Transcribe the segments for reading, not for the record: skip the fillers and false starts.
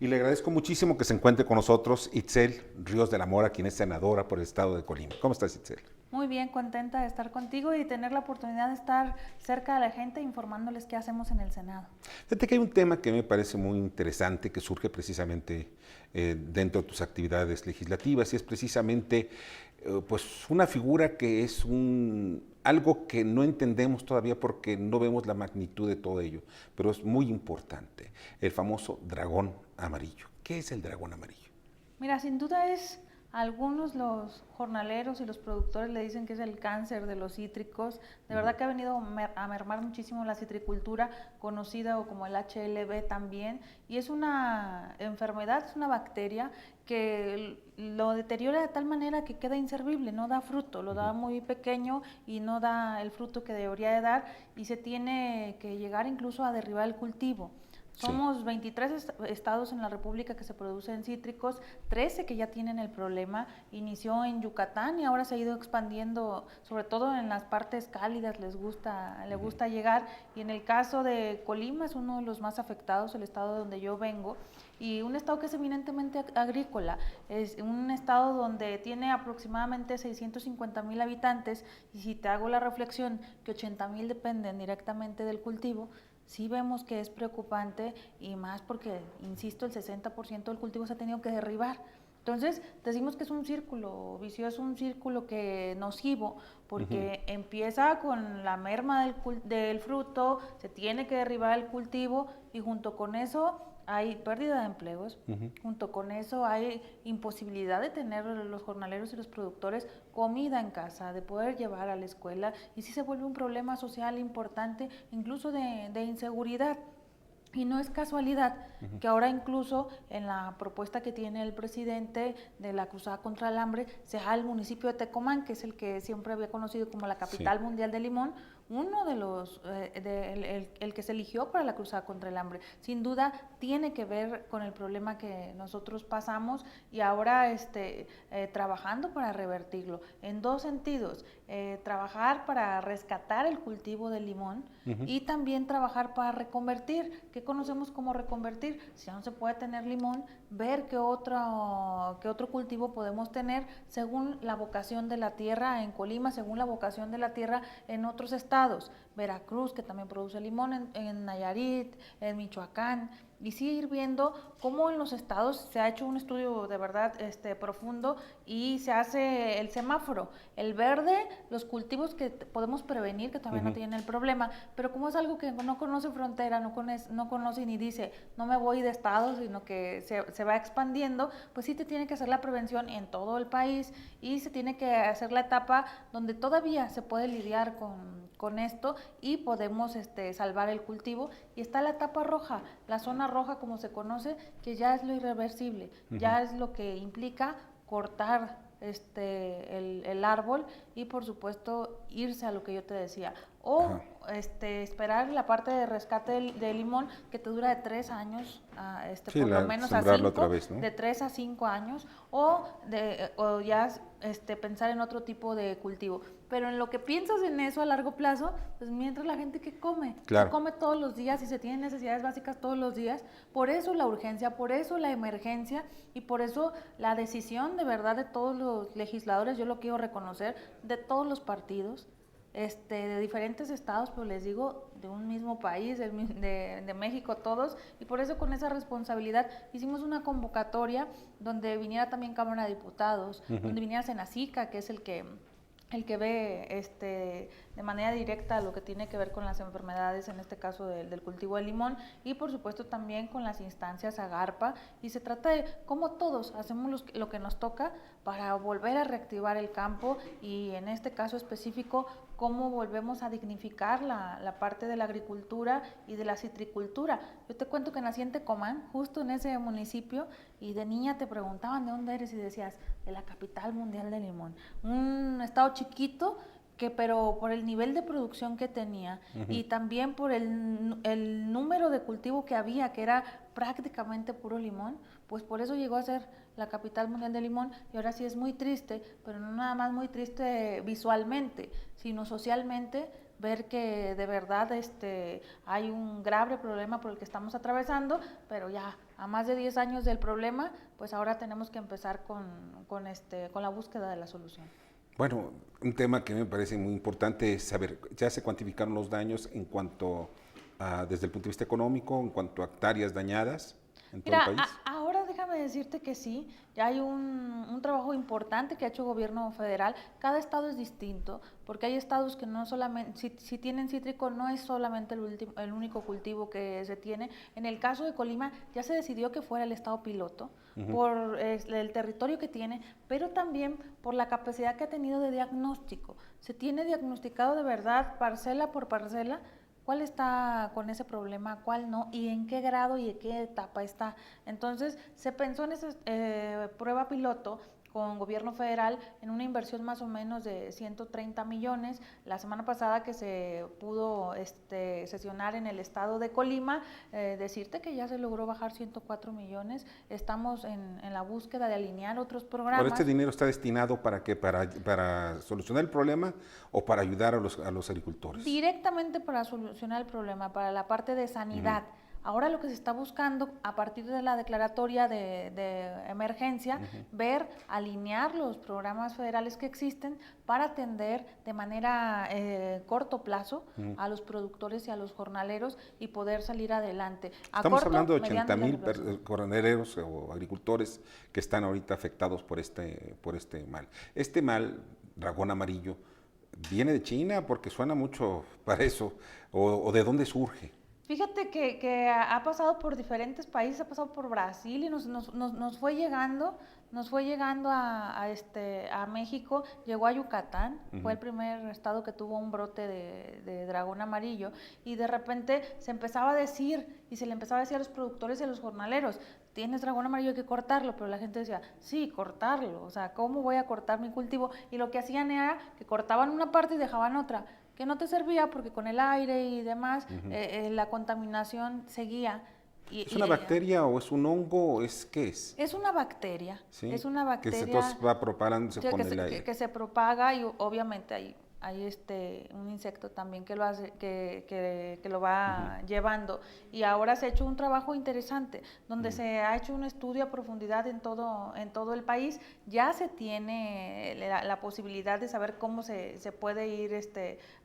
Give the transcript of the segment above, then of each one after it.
Y le agradezco muchísimo que se encuentre con nosotros Itzel Ríos de la Mora, quien es senadora por el estado de Colima. ¿Cómo estás, Itzel? Muy bien, contenta de estar contigo y tener la oportunidad de estar cerca de la gente informándoles qué hacemos en el Senado. Fíjate que hay un tema que me parece muy interesante que surge precisamente dentro de tus actividades legislativas y es precisamente pues una figura que es algo que no entendemos todavía porque no vemos la magnitud de todo ello, pero es muy importante, el famoso dragón amarillo. ¿Qué es el dragón amarillo? Mira, sin duda algunos los jornaleros y los productores le dicen que es el cáncer de los cítricos. De verdad que ha venido a mermar muchísimo la citricultura, conocida como el HLB también, y es una enfermedad, es una bacteria que lo deteriora de tal manera que queda inservible, no da fruto, lo da muy pequeño y no da el fruto que debería de dar y se tiene que llegar incluso a derribar el cultivo. Sí. Somos 23 estados en la República que se producen cítricos, 13 que ya tienen el problema. Inició en Yucatán y ahora se ha ido expandiendo, sobre todo en las partes cálidas le gusta llegar. Y en el caso de Colima es uno de los más afectados, el estado de donde yo vengo, y un estado que es eminentemente agrícola. Es un estado donde tiene aproximadamente 650,000 habitantes y si te hago la reflexión que 80,000 dependen directamente del cultivo, sí vemos que es preocupante y más porque, insisto, el 60% del cultivo se ha tenido que derribar. Entonces, decimos que es un círculo vicioso, un círculo que nocivo, porque empieza con la merma del fruto, se tiene que derribar el cultivo y junto con eso hay pérdida de empleos, junto con eso hay imposibilidad de tener los jornaleros y los productores comida en casa, de poder llevar a la escuela y sí se vuelve un problema social importante, incluso de inseguridad. Y no es casualidad que ahora incluso en la propuesta que tiene el presidente de la Cruzada contra el Hambre sea el municipio de Tecomán, que es el que siempre había conocido como la capital Sí. mundial del limón, uno de los, el que se eligió para la Cruzada contra el Hambre. Sin duda tiene que ver con el problema que nosotros pasamos y ahora trabajando para revertirlo. En dos sentidos, trabajar para rescatar el cultivo del limón y también trabajar para reconvertir. ¿Qué conocemos como reconvertir? Si ya no se puede tener limón, ver qué otro cultivo podemos tener según la vocación de la tierra en Colima, según la vocación de la tierra en otros estados. Veracruz, que también produce limón, en Nayarit, en Michoacán, y sí ir viendo cómo en los estados se ha hecho un estudio de verdad profundo y se hace el semáforo. El verde, los cultivos que podemos prevenir, que todavía no tienen el problema, pero como es algo que no conoce frontera, no conoce ni dice, no me voy de estado, sino que se va expandiendo, pues sí te tiene que hacer la prevención en todo el país y se tiene que hacer la etapa donde todavía se puede lidiar con esto y podemos salvar el cultivo. Y está la etapa roja, la zona roja como se conoce, que ya es lo irreversible, ya es lo que implica cortar el árbol y por supuesto irse a lo que yo te decía o esperar la parte de rescate del limón que te dura de 3 años Sí, por lo menos a sembrarlo otra 5, vez, ¿no? de 3 a 5 años o ya pensar en otro tipo de cultivo. Pero en lo que piensas en eso a largo plazo, pues mientras la gente que come, se Claro. come todos los días y se tienen necesidades básicas todos los días, por eso la urgencia, por eso la emergencia y por eso la decisión de verdad de todos los legisladores, yo lo quiero reconocer, de todos los partidos, de diferentes estados, pero les digo, de un mismo país, de México todos, y por eso con esa responsabilidad hicimos una convocatoria donde viniera también Cámara de Diputados, donde viniera Senacica, que es el que ve de manera directa lo que tiene que ver con las enfermedades, en este caso del cultivo de limón, y por supuesto también con las instancias Agarpa, y se trata de cómo todos hacemos lo que nos toca para volver a reactivar el campo y en este caso específico cómo volvemos a dignificar la parte de la agricultura y de la citricultura. Yo te cuento que nací en Tecomán, justo en ese municipio, y de niña te preguntaban de dónde eres y decías, de la capital mundial del limón. Un estado chiquito, pero por el nivel de producción que tenía y también por el número de cultivo que había, que era prácticamente puro limón, pues por eso llegó a ser la capital mundial del limón y ahora sí es muy triste, pero no nada más muy triste visualmente, sino socialmente, ver que de verdad hay un grave problema por el que estamos atravesando, pero ya a más de 10 años del problema, pues ahora tenemos que empezar con la búsqueda de la solución. Bueno, un tema que me parece muy importante es saber, ya se cuantificaron los daños en cuanto a, desde el punto de vista económico, en cuanto a hectáreas dañadas en todo el país. Ahora déjame decirte que sí, ya hay un trabajo importante que ha hecho el gobierno federal. Cada estado es distinto, porque hay estados que no solamente, si tienen cítrico, no es solamente el único cultivo que se tiene. En el caso de Colima ya se decidió que fuera el estado piloto, por el territorio que tiene, pero también por la capacidad que ha tenido de diagnóstico. Se tiene diagnosticado de verdad, parcela por parcela, cuál está con ese problema, cuál no, y en qué grado y en qué etapa está. Entonces, se pensó en esa prueba piloto con gobierno federal en una inversión más o menos de 130 millones. La semana pasada que se pudo sesionar en el estado de Colima, decirte que ya se logró bajar 104 millones. Estamos en la búsqueda de alinear otros programas. ¿Pero este dinero está destinado para qué? ¿Para solucionar el problema o para ayudar a los agricultores? Directamente para solucionar el problema, para la parte de sanidad. Ahora lo que se está buscando a partir de la declaratoria de emergencia, ver, alinear los programas federales que existen para atender de manera corto plazo a los productores y a los jornaleros y poder salir adelante. Estamos hablando de 80,000 jornaleros o agricultores que están ahorita afectados por este mal. Este mal, dragón amarillo, ¿viene de China? Porque suena mucho para eso. ¿O de dónde surge? Fíjate que ha pasado por diferentes países, ha pasado por Brasil y nos fue llegando a México, llegó a Yucatán, fue el primer estado que tuvo un brote de dragón amarillo, y de repente se empezaba a decir, y se le empezaba a decir a los productores y a los jornaleros: tienes dragón amarillo, hay que cortarlo. Pero la gente decía, sí, cortarlo, o sea, ¿cómo voy a cortar mi cultivo? Y lo que hacían era que cortaban una parte y dejaban otra, que no te servía porque con el aire y demás la contaminación seguía. ¿Es una bacteria o es un hongo o qué es? Es una bacteria. ¿Sí? Es una bacteria que se va propagándose con el aire. Que se propaga, y obviamente hay un insecto también que lo hace, que lo va llevando. Y ahora se ha hecho un trabajo interesante donde se ha hecho un estudio a profundidad en todo el país. Ya se tiene la posibilidad de saber cómo se puede ir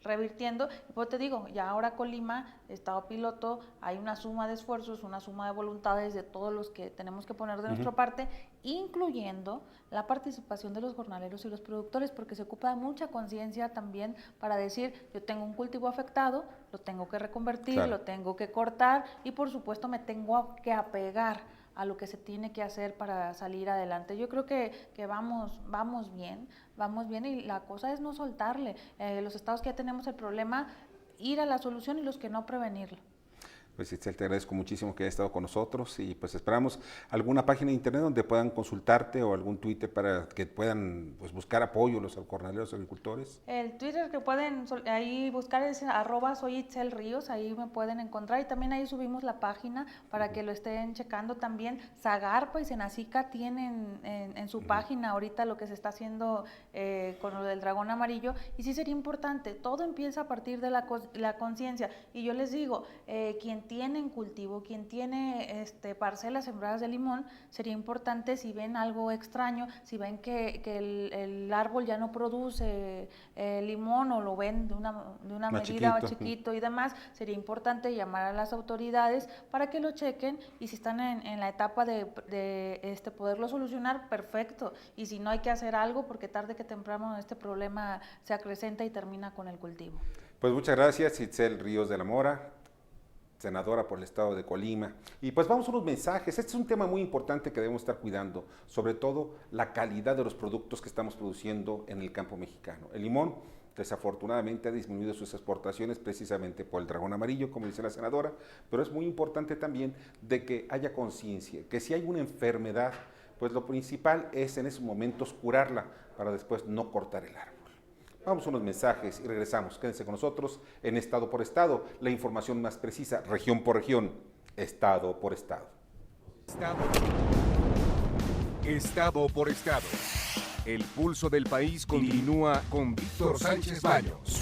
revirtiendo. Y pues te digo, ya ahora Colima, estado piloto, hay una suma de esfuerzos, una suma de voluntades de todos los que tenemos que poner de nuestra parte, incluyendo la participación de los jornaleros y los productores, porque se ocupa de mucha conciencia también para decir: yo tengo un cultivo afectado, lo tengo que reconvertir, lo tengo que cortar, y por supuesto me tengo que apegar a lo que se tiene que hacer para salir adelante. Yo creo que vamos bien, y la cosa es no soltarle. Los estados que ya tenemos el problema, ir a la solución, y los que no, prevenirlo. Pues Itzel, te agradezco muchísimo que hayas estado con nosotros, y pues esperamos alguna página de internet donde puedan consultarte o algún Twitter para que puedan buscar apoyo los jornaleros agricultores. El Twitter que pueden ahí buscar es @soyitzelrios, ahí me pueden encontrar, y también ahí subimos la página para que lo estén checando también. Zagarpa y Senacica tienen en su página ahorita lo que se está haciendo con lo del dragón amarillo, y sí sería importante, todo empieza a partir de la conciencia, y yo les digo, quien tiene en cultivo, quien tiene parcelas sembradas de limón, sería importante, si ven algo extraño, si ven que el árbol ya no produce limón, o lo ven de una medida chiquito y demás, sería importante llamar a las autoridades para que lo chequen, y si están en la etapa de poderlo solucionar, perfecto, y si no, hay que hacer algo, porque tarde que temprano este problema se acrecenta y termina con el cultivo. Pues muchas gracias, Itzel Ríos de la Mora, senadora por el estado de Colima. Y pues vamos a unos mensajes. Este es un tema muy importante que debemos estar cuidando, sobre todo la calidad de los productos que estamos produciendo en el campo mexicano. El limón, desafortunadamente, ha disminuido sus exportaciones precisamente por el dragón amarillo, como dice la senadora, pero es muy importante también de que haya conciencia, que si hay una enfermedad, pues lo principal es en esos momentos curarla para después no cortar el árbol. Vamos a unos mensajes y regresamos. Quédense con nosotros en Estado por Estado, la información más precisa, región por región, Estado por Estado. Estado por Estado. El pulso del país continúa con Víctor Sánchez Baños.